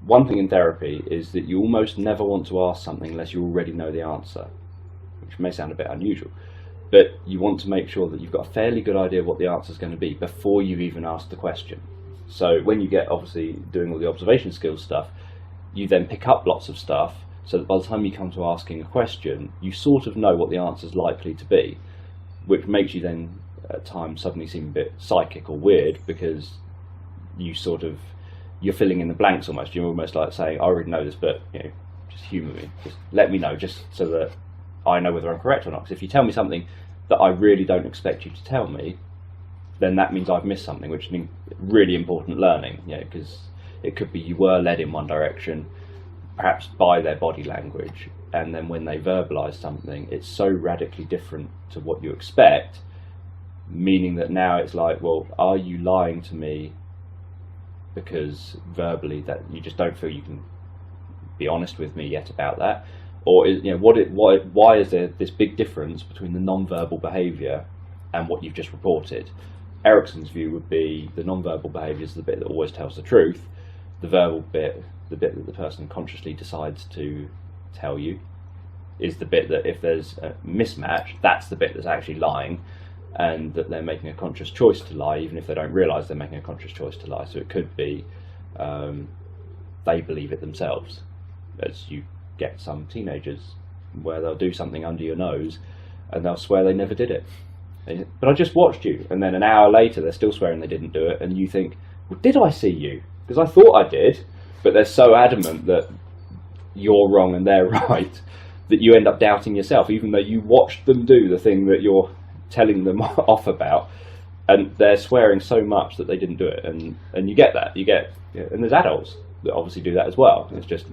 one thing in therapy is that you almost never want to ask something unless you already know the answer, which may sound a bit unusual, but you want to make sure that you've got a fairly good idea of what the answer is going to be before you've even asked the question. So when you get, obviously, doing all the observation skills stuff, you then pick up lots of stuff, so that by the time you come to asking a question, you sort of know what the answer is likely to be, which makes you then at times suddenly seem a bit psychic or weird, because you're filling in the blanks almost. You're almost like saying, I already know this, but just humour me, just let me know, just so that I know whether I'm correct or not. Because if you tell me something that I really don't expect you to tell me, then that means I've missed something, which is really important learning, because it could be you were led in one direction, perhaps by their body language, and then when they verbalise something, it's so radically different to what you expect, meaning that now it's like, well, are you lying to me because verbally that you just don't feel you can be honest with me yet about that? Or why is there this big difference between the non-verbal behaviour and what you've just reported? Erickson's view would be the non-verbal behaviour is the bit that always tells the truth. The verbal bit, the bit that the person consciously decides to tell you, is the bit that if there's a mismatch, that's the bit that's actually lying, and that they're making a conscious choice to lie, even if they don't realise they're making a conscious choice to lie. So it could be they believe it themselves, as you get some teenagers where they'll do something under your nose and they'll swear they never did it. But I just watched you, and then an hour later they're still swearing they didn't do it, and you think, well, did I see you? Because I thought I did, but they're so adamant that you're wrong and they're right that you end up doubting yourself, even though you watched them do the thing that you're telling them off about, and they're swearing so much that they didn't do it. And you get that. And there's adults that obviously do that as well. It's just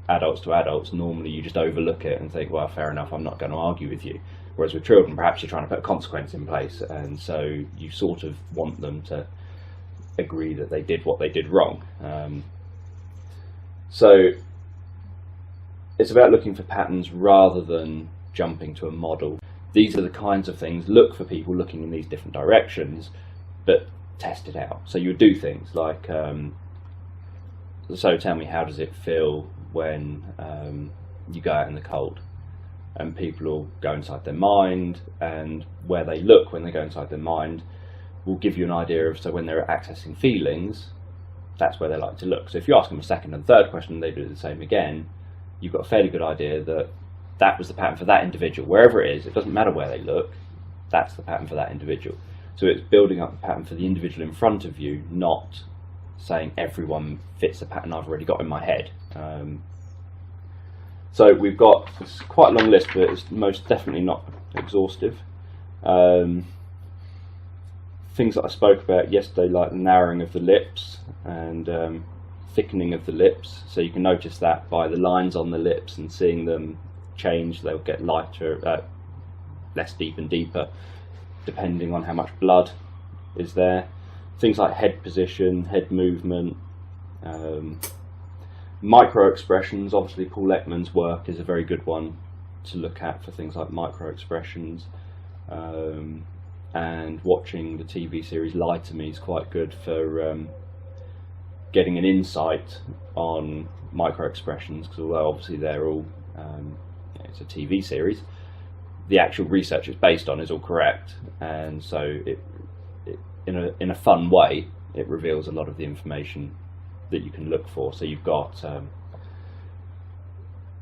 adults to adults. Normally you just overlook it and think, well, fair enough, I'm not going to argue with you. Whereas with children, perhaps you're trying to put a consequence in place, and so you sort of want them to agree that they did what they did wrong. So it's about looking for patterns rather than jumping to a model. These are the kinds of things, look for people looking in these different directions, but test it out. So you would do things like, so tell me, how does it feel when you go out in the cold? And people will go inside their mind, and where they look when they go inside their mind will give you an idea of, so when they're accessing feelings, that's where they like to look. So if you ask them a second and third question and they do the same again, you've got a fairly good idea that that was the pattern for that individual. Wherever it is, it doesn't matter where they look, that's the pattern for that individual. So it's building up the pattern for the individual in front of you, not saying everyone fits the pattern I've already got in my head. So we've got quite a long list, but it's most definitely not exhaustive. Things that I spoke about yesterday, like the narrowing of the lips and thickening of the lips. So you can notice that by the lines on the lips and seeing them change. They'll get lighter, less deep and deeper, depending on how much blood is there. Things like head position, head movement, micro expressions. Obviously Paul Ekman's work is a very good one to look at for things like micro expressions, and watching the TV series Lie to Me is quite good for getting an insight on micro expressions, because although obviously they're all it's a TV series, the actual research it's based on is all correct, and so it in a fun way it reveals a lot of the information that you can look for. So you've got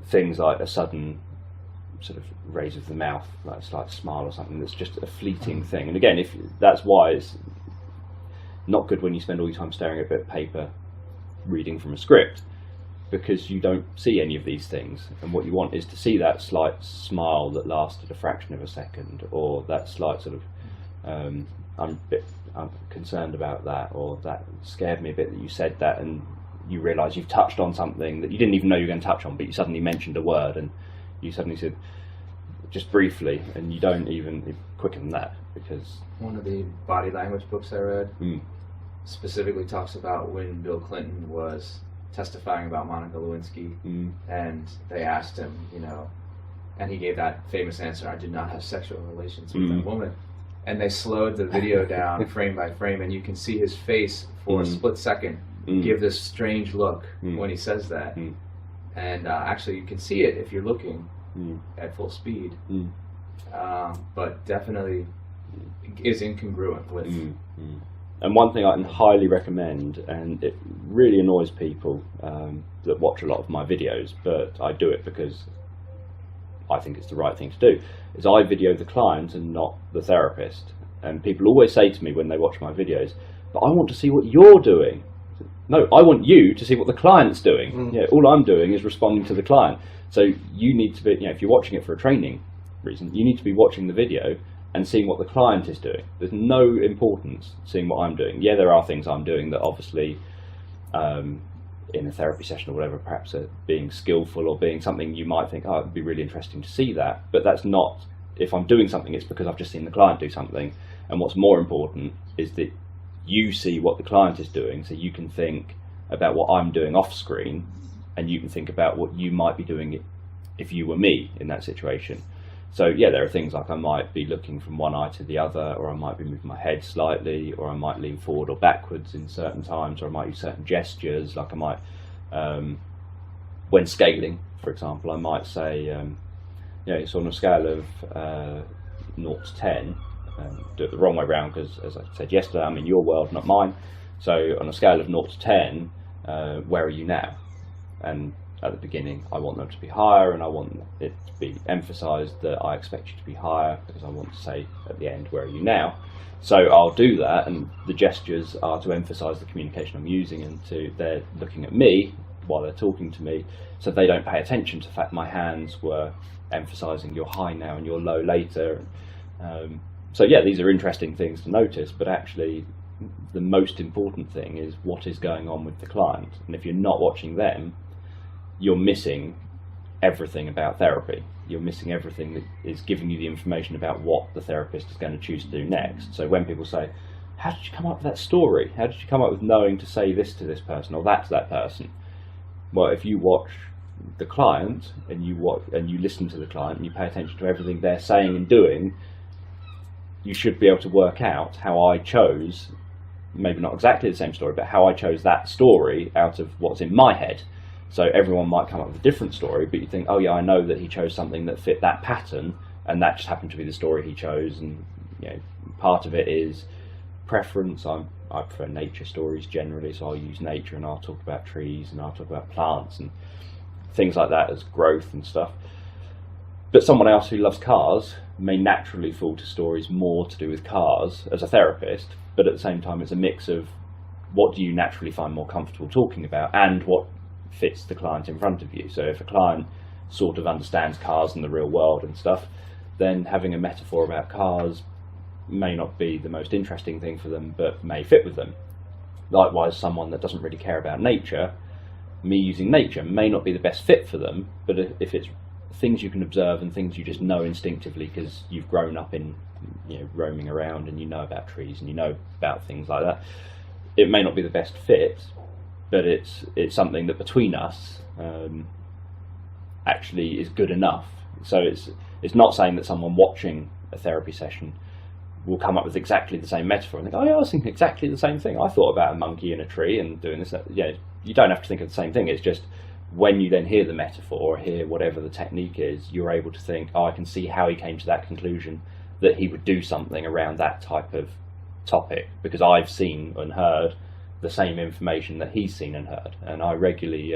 things like a sudden sort of raise of the mouth, like a slight smile or something that's just a fleeting thing. And again, that's why it's not good when you spend all your time staring at a bit of paper reading from a script, because you don't see any of these things, and what you want is to see that slight smile that lasted a fraction of a second, or that slight sort of I'm concerned about that, or that scared me a bit that you said that, and you realise you've touched on something that you didn't even know you were going to touch on, but you suddenly mentioned a word and you suddenly said just briefly, and you don't even quicken that. Because one of the body language books I read specifically talks about when Bill Clinton was testifying about Monica Lewinsky, and they asked him, and he gave that famous answer, "I did not have sexual relations with that woman." And they slowed the video down frame by frame, and you can see his face for a split second give this strange look when he says that. And actually, you can see it if you're looking at full speed. But definitely is incongruent with. And one thing I can highly recommend, and it really annoys people that watch a lot of my videos, but I do it because I think it's the right thing to do, is I video the client and not the therapist. And people always say to me when they watch my videos, but I want to see what you're doing. No, I want you to see what the client's doing. Yeah, all I'm doing is responding to the client. So you need to be, if you're watching it for a training reason, you need to be watching the video and seeing what the client is doing. There's no importance seeing what I'm doing. Yeah, there are things I'm doing that obviously in a therapy session or whatever, perhaps being skillful or being something you might think, oh, it'd be really interesting to see that. But that's not, if I'm doing something, it's because I've just seen the client do something. And what's more important is that you see what the client is doing, so you can think about what I'm doing off screen, and you can think about what you might be doing if you were me in that situation. So yeah, there are things like I might be looking from one eye to the other, or I might be moving my head slightly, or I might lean forward or backwards in certain times, or I might use certain gestures, like I might, when scaling, for example, I might say, it's on a scale of 0 to 10, do it the wrong way around, because as I said yesterday, I'm in your world, not mine. So on a scale of 0 to 10, where are you now? And at the beginning, I want them to be higher, and I want it to be emphasised that I expect you to be higher, because I want to say at the end, where are you now? So I'll do that, and the gestures are to emphasise the communication I'm using, and they're looking at me while they're talking to me, so they don't pay attention to the fact my hands were emphasising you're high now and you're low later. So yeah, these are interesting things to notice, but actually the most important thing is what is going on with the client. And if you're not watching them, you're missing everything about therapy. You're missing everything that is giving you the information about what the therapist is going to choose to do next. So when people say, how did you come up with that story? How did you come up with knowing to say this to this person or that to that person? Well, if you watch the client and you listen to the client and you pay attention to everything they're saying and doing, you should be able to work out how I chose, maybe not exactly the same story, but how I chose that story out of what's in my head. So everyone might come up with a different story, but you think, oh yeah, I know that he chose something that fit that pattern, and that just happened to be the story he chose. And part of it is preference. I prefer nature stories generally, so I'll use nature, and I'll talk about trees, and I'll talk about plants and things like that as growth and stuff. But someone else who loves cars may naturally fall to stories more to do with cars as a therapist, but at the same time it's a mix of what do you naturally find more comfortable talking about and what fits the client in front of you. So if a client sort of understands cars in the real world and stuff, then having a metaphor about cars may not be the most interesting thing for them, but may fit with them. Likewise, someone that doesn't really care about nature, me using nature may not be the best fit for them, but if it's things you can observe and things you just know instinctively because you've grown up in roaming around and you know about trees and you know about things like that, it may not be the best fit, but it's something that between us actually is good enough. So it's not saying that someone watching a therapy session will come up with exactly the same metaphor and think, oh yeah, I was thinking exactly the same thing. I thought about a monkey in a tree and doing this. You don't have to think of the same thing. It's just when you then hear the metaphor or hear whatever the technique is, you're able to think, oh, I can see how he came to that conclusion, that he would do something around that type of topic, because I've seen and heard the same information that he's seen and heard. And I regularly,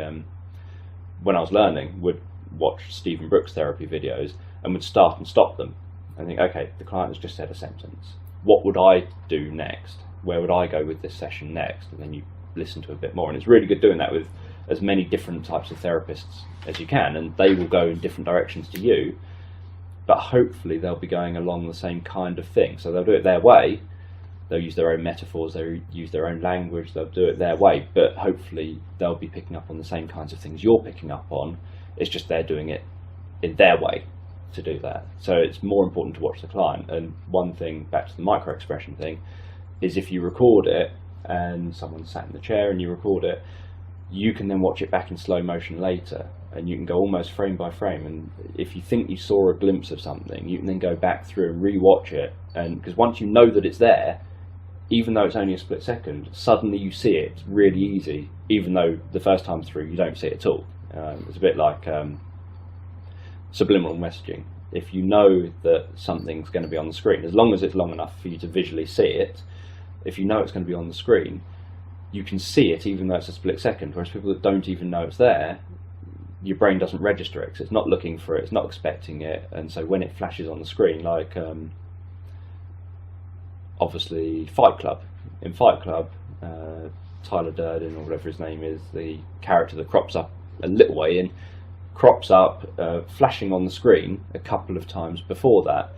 when I was learning, would watch Stephen Brooks therapy videos and would start and stop them and think, okay, the client has just said a sentence. What would I do next? Where would I go with this session next? And then you listen to a bit more. And it's really good doing that with as many different types of therapists as you can, and they will go in different directions to you, but hopefully they'll be going along the same kind of thing. So they'll do it their way, they'll use their own metaphors, they'll use their own language, they'll do it their way, but hopefully they'll be picking up on the same kinds of things you're picking up on. It's just they're doing it in their way to do that. So it's more important to watch the client. And one thing, back to the micro expression thing, is if you record it and someone's sat in the chair and you record it, you can then watch it back in slow motion later, and you can go almost frame by frame, and if you think you saw a glimpse of something, you can then go back through and re-watch it, and because once you know that it's there, even though it's only a split second, suddenly you see it really easy, even though the first time through you don't see it at all. It's a bit like subliminal messaging. If you know that something's going to be on the screen, as long as it's long enough for you to visually see it, if you know it's going to be on the screen, you can see it even though it's a split second. Whereas people that don't even know it's there, your brain doesn't register it because it's not looking for it, it's not expecting it, and so when it flashes on the screen, like obviously Fight Club. In Fight Club, Tyler Durden, or whatever his name is, the character that crops up a little way in, crops up flashing on the screen a couple of times before that,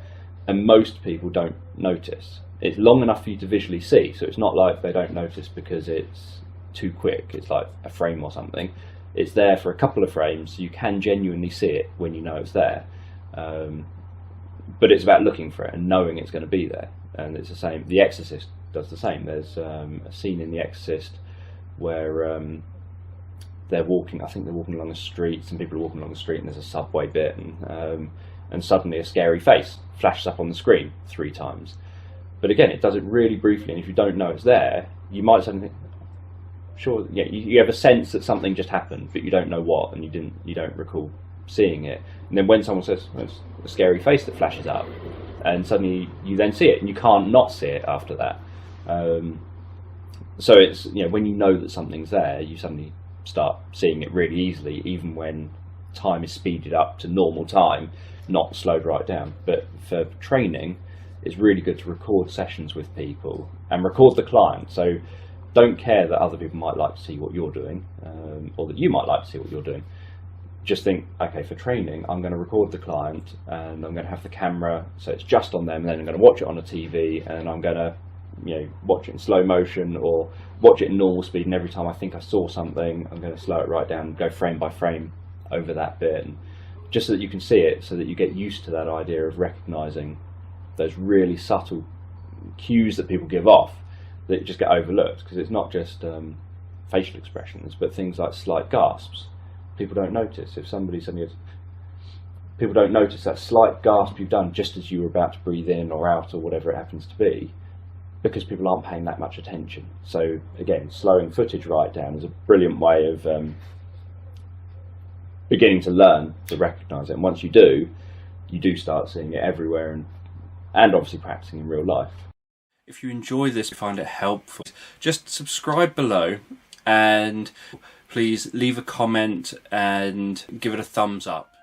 and most people don't notice. It's long enough for you to visually see, so it's not like they don't notice because it's too quick, it's like a frame or something. It's there for a couple of frames, so you can genuinely see it when you know it's there. But it's about looking for it and knowing it's going to be there. And it's the same, The Exorcist does the same. There's a scene in The Exorcist where they're walking, I think they're walking along the street, some people are walking along the street and there's a subway bit, and suddenly a scary face flashes up on the screen 3 times. But again, it does it really briefly, and if you don't know it's there, you might suddenly think, sure, yeah, you have a sense that something just happened, but you don't know what, and you don't recall seeing it. And then when someone says, well, it's a scary face that flashes up, and suddenly you then see it, and you can't not see it after that. So it's, when you know that something's there, you suddenly start seeing it really easily, even when time is speeded up to normal time, not slowed right down. But for training, it's really good to record sessions with people and record the client. So don't care that other people might like to see what you're doing, or that you might like to see what you're doing. Just think, okay, for training, I'm going to record the client and I'm going to have the camera so it's just on them, and then I'm going to watch it on a TV, and I'm going to watch it in slow motion or watch it in normal speed, and every time I think I saw something, I'm going to slow it right down and go frame by frame over that bit, and just so that you can see it, so that you get used to that idea of recognizing those really subtle cues that people give off that just get overlooked, because it's not just facial expressions, but things like slight gasps. People don't notice if people don't notice that slight gasp you've done just as you were about to breathe in or out or whatever it happens to be, because people aren't paying that much attention. So again, slowing footage right down is a brilliant way of beginning to learn to recognise it. And once you do start seeing it everywhere, and obviously practicing in real life. If you enjoy this, find it helpful, just subscribe below, and please leave a comment and give it a thumbs up.